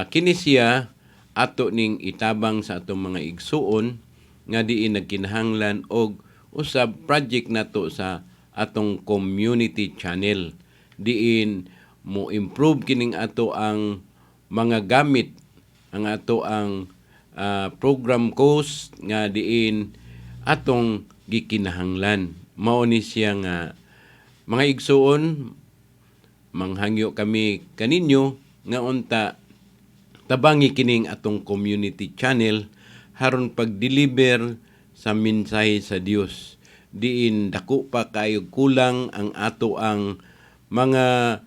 kini siya ato ning itabang sa atong mga igsuon nga diin nagkinahanglan og usab project nato sa atong community channel, diin mo improve kining ato ang mga gamit, ang ato ang program cost nga diin atong gikinahanglan. Mao ni siya nga mga igsuon, manghangyo kami kaninyo nga unta tabangi kining atong community channel haron pag-deliver sa mensahe sa Dios. Diin dako pa kayo kulang ang ato ang mga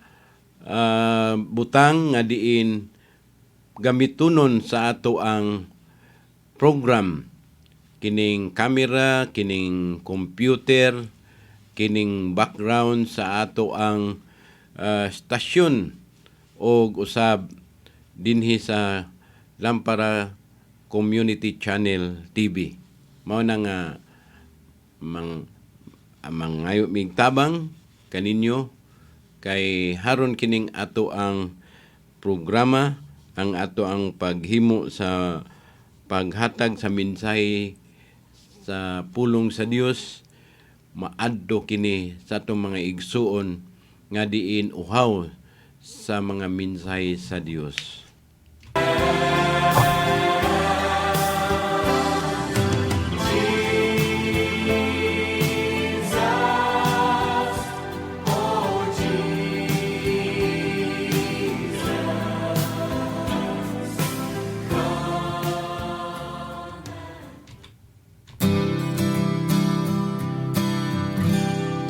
butang nga diin gamitunon sa ato ang program, kining camera, kining computer, kining background sa ato ang stasyon og usab dinhi sa Lampara Community Channel TV. Mao na nga mangayo mig tabang kaninyo kay haron kining ato ang programa, ang ato ang paghimo sa paghatag sa mensahe sa pulong sa Dios, maadto kini sa atong mga igsuon nga diin uhaw sa mga mensahe sa Dios.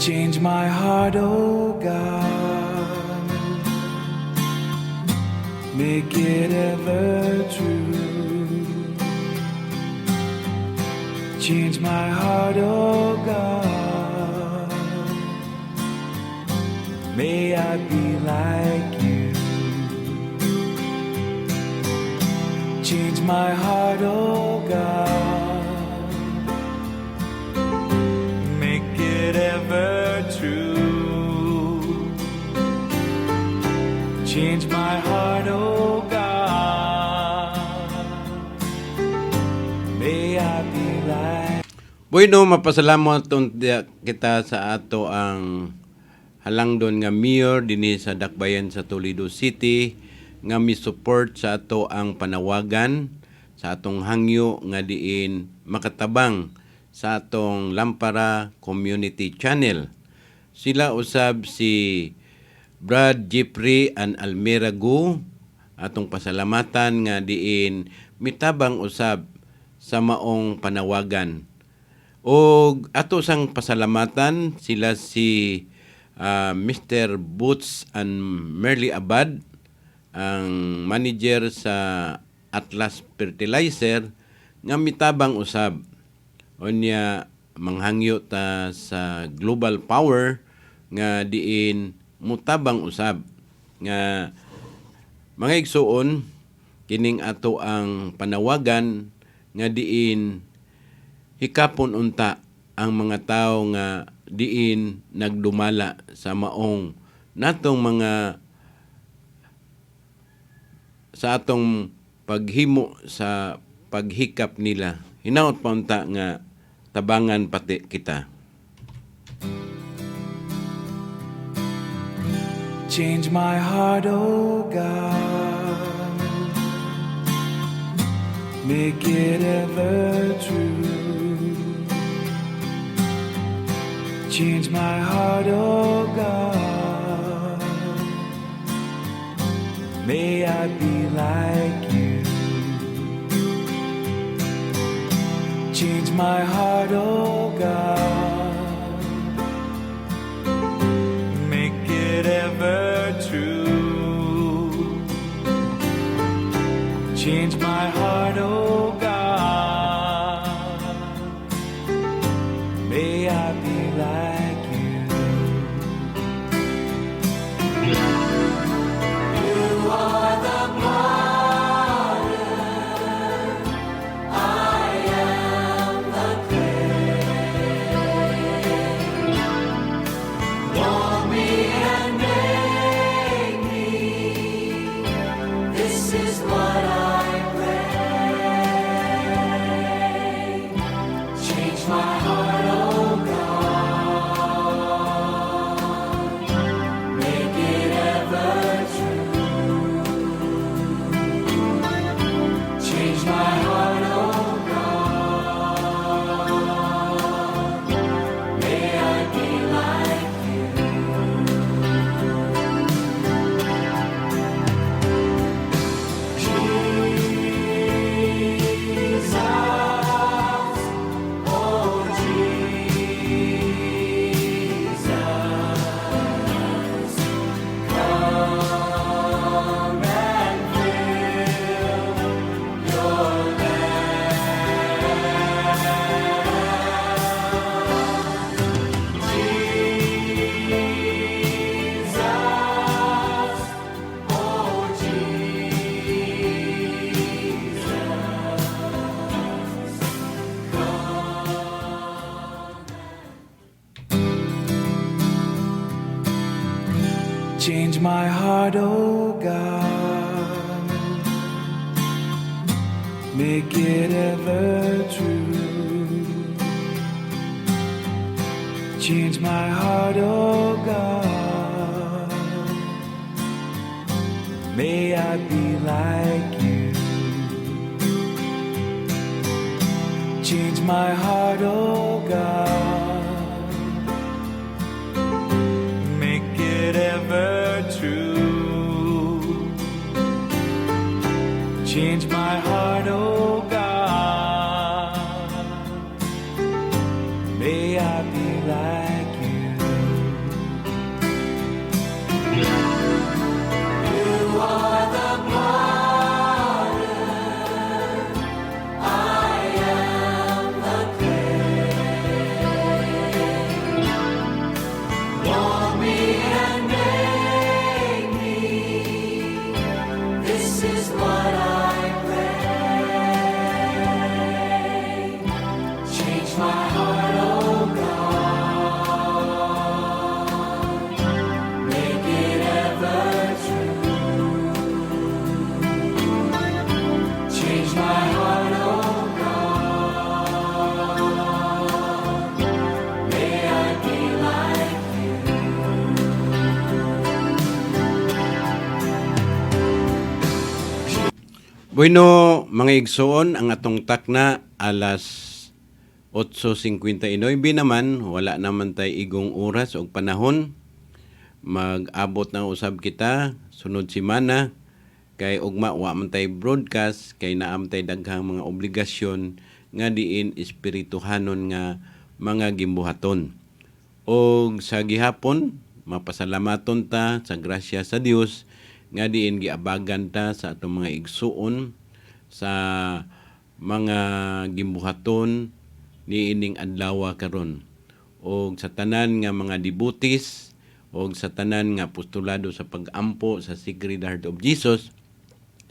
Change my heart, oh God. Make it ever true. Change my heart, oh God. May I be like you. Change my heart, oh God. Make it ever true. Change my heart, oh God. May I be like. Bueno, mapasalamat kita sa ato ang halangdon nga mayor dinhi sa Dakbayan sa Toledo City nga mi-support sa ato ang panawagan sa atong hangyo nga diin makatabang sa atong Lampara Community Channel. Sila usab si Brad Jeffrey and Almira Gu, atong pasalamatan nga diin mitabang usab sa maong panawagan. O ato sang pasalamatan sila si Mr. Boots and Merly Abad, ang manager sa Atlas Fertilizer, nga mitabang usab. Onya manghangyo ta sa Global Power nga diin mutabang usab nga mga igsuon kining ato ang panawagan nga diin hikapon unta ang mga tao nga diin nagdumala sa maong natong mga sa atong paghimo sa paghikap nila. Hinaot pa unta nga tabangan pati kita. Change my heart, oh God. Make it ever true. Change my heart, oh God. May I be like you. Change my heart, oh God. Make it ever true. Change my heart, oh God. May I be like you. You are the potter, I am the clay. Mold me and make me. This is what I pray. Change my heart, oh God. Make it ever true. Change my heart, oh God. May I be like you. Jesus, oh Jesus, come and fill your land. Jesus, oh Jesus, change my heart, oh God. Make it ever true. Change my heart, oh God. May I be like you. Change my heart, oh God. Make it ever true. Change my heart, oh God. May I be like you. Bueno, mga igsoon, ang atong takna alas 8:59 naman, wala naman tay igong oras o panahon. Mag-abot na usab kita sunod semana kay ugma wa man tay broadcast kay naam tay daghang mga obligasyon nga diin espirituhanon nga mga gimbuhaton. Og sa gihapon mapasalamaton ta sa grasya sa Dios nga diin giabagan ta sa atong mga igsuon sa mga gimbuhaton niining adlaw karon, og sa tanan nga mga devotees og sa tanan nga apostolado sa pag-ampo sa Sacred Heart of Jesus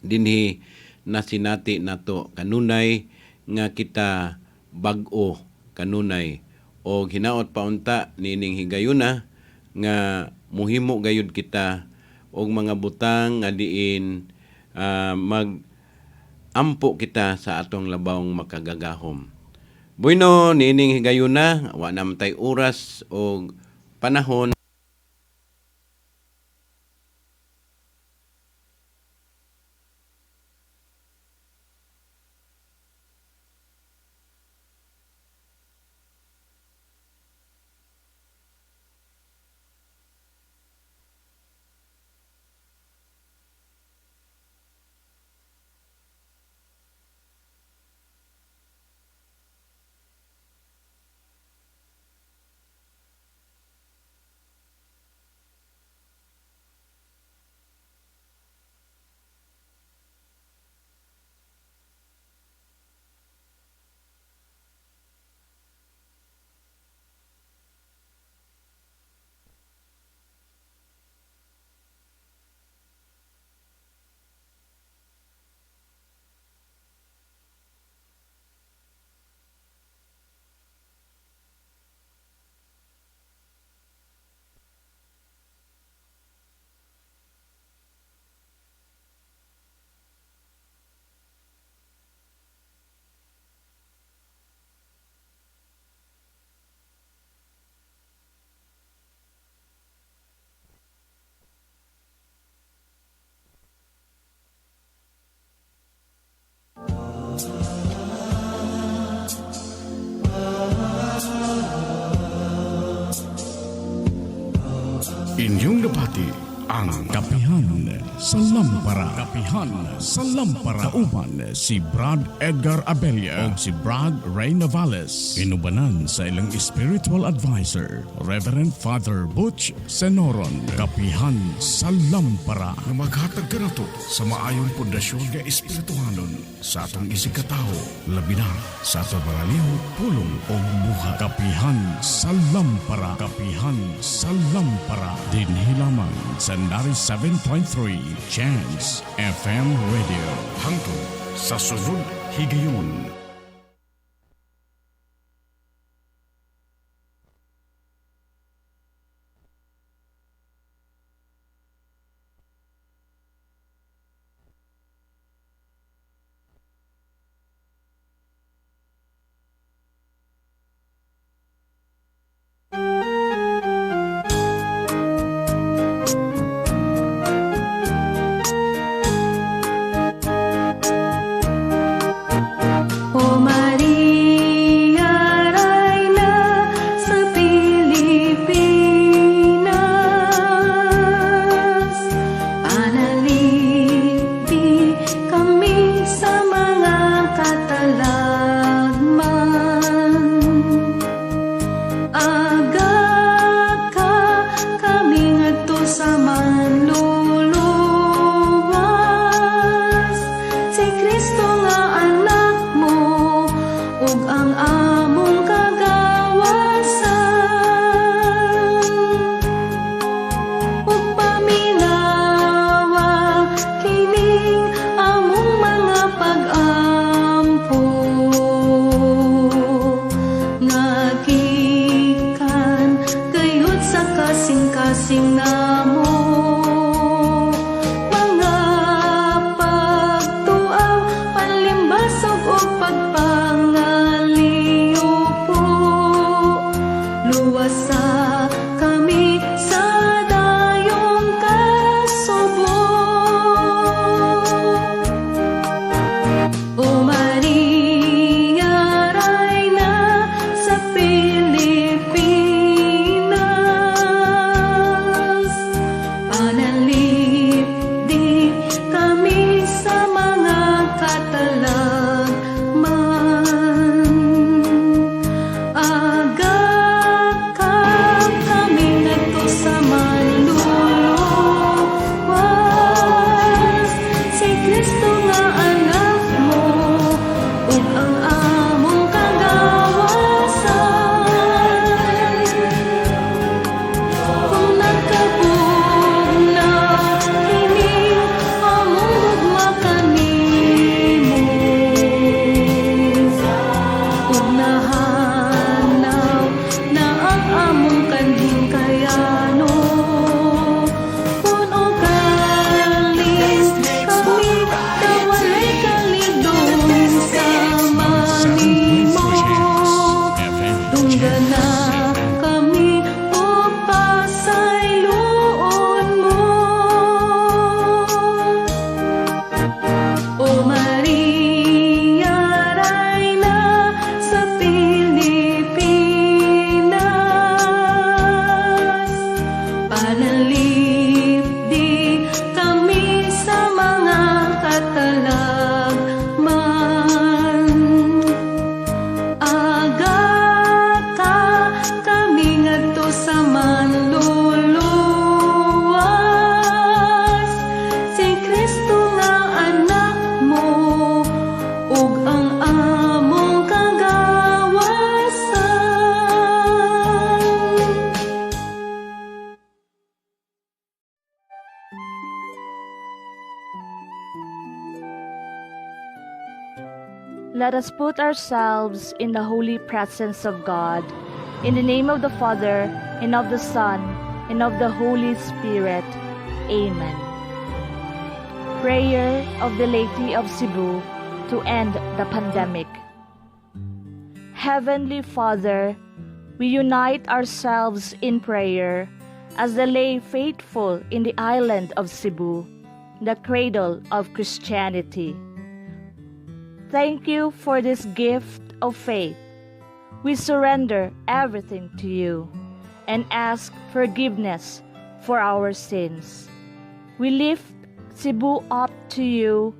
dinhi nasinati nato kanunay nga kita bag-o kanunay og hinaot paunta niining higayuna nga muhimo gayud kita og mga butang nga diin mag-ampo kita sa atong labawng makagagahom. Bueno, niining higayuna, wa naman tay oras o panahon. Inyong nabati ang Kapihan sa Lampara. Kapihan sa Lampara. Kauban si Brad Edgar Abella o si Brad Ray Navales. Inubanan sa ilang spiritual advisor, Reverend Father Butch Senoron. Kapihan sa Lampara. Na maghatag ka na to sa maayong pundasyon nga espirituhanon sa atong isikataho, labi na sa atong mga lihok, pulong o buhat. Kapihan sa Lampara. Kapihan sa Lampara. Dinhi lamang sa 97.3 Chance FM Radio. Hangtod sa sunod higayon. kasing-kasing namo mga pagtuaw, panlimbasog o pagpangaliw po, luwas sa kami sa dayong kasubo. let us put ourselves in the holy presence of God. In the name of the Father, and of the Son, and of the Holy Spirit. Amen. Prayer of the laity of Cebu to end the pandemic. Heavenly Father, we unite ourselves in prayer as the lay faithful in the island of Cebu, the cradle of Christianity. Thank you for this gift of faith. We surrender everything to you and ask forgiveness for our sins. We lift Cebu up to you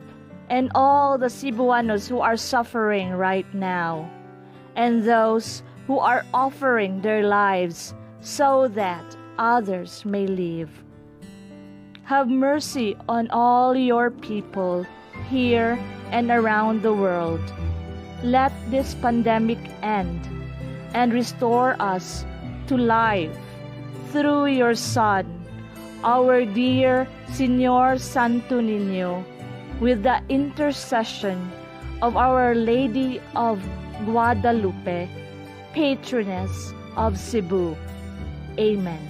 and all the Cebuanos who are suffering right now, and those who are offering their lives so that others may live. Have mercy on all your people here and around the world. Let this pandemic end and restore us to life through your Son, our dear Señor Santo Niño, with the intercession of Our Lady of Guadalupe, patroness of Cebu. Amen.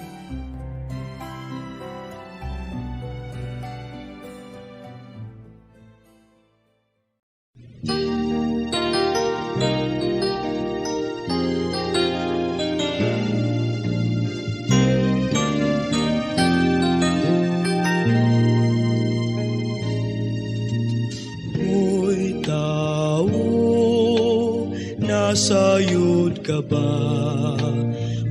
Nasayod ka ba?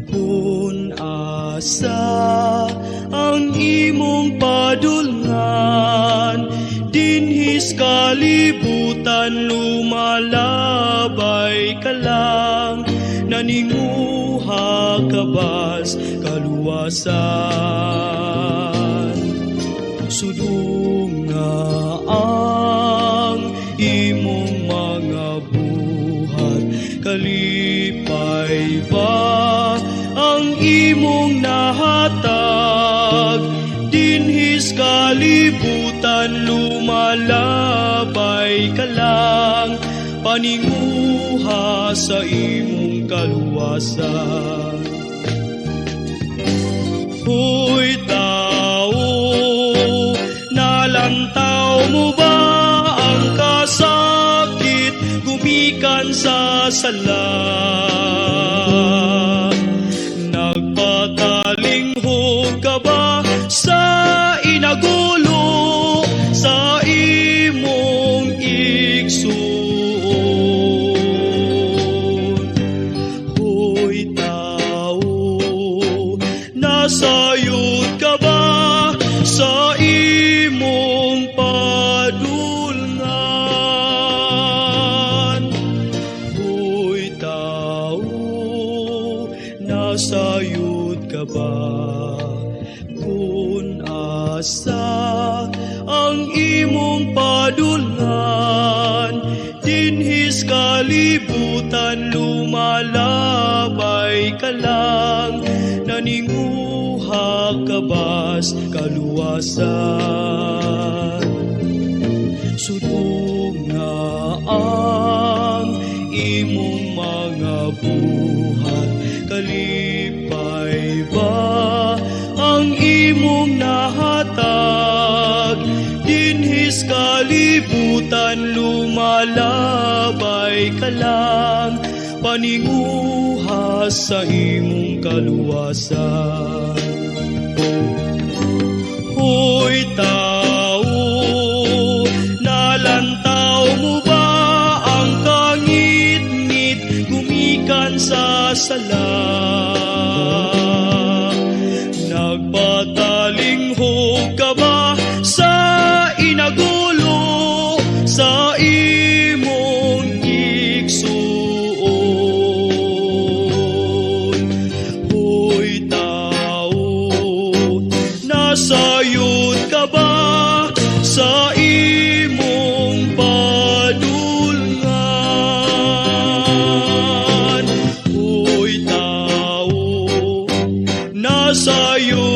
Kung asa ang imong padulngan, dinhis kalibutan lumalabay ka lang, naninguha ka bas kaluwasan. Sudong nga ang imong mga buhat, kalipay ba ang imong nahatag? Dinhis kalibutan lumalabay ka lang, paninguha sa imong kaluwasan. Hoy tao, nalantaw mo ba ang kasakit gumikan sa sala? Nagpakalinghog ka ba sa inagulo sa imong igsuon? Hoy tao, nasayod ka ba sa imong padulngan? Hoy tao, nasayod ka ba? Kung asa ang imong padulngan, dinhis kalibutan lumalabay ka lang, naninguha ka bas kaluwasan. Sudong nga ang imong mga buhat, kalipay ba ang imong nahatag? Dinhis kalibutan lumalabay ka lang, paninguha sa imong kaluwasan. Hoy tao, nalantaw mo ba ang kangit-ngit gumikan sa sala? Nagpatalinghog ka ba sa inagulo sa imong igsuon? Hoy tao, nasayod ka ba sa imong padulngan? Hoy tao, nasayod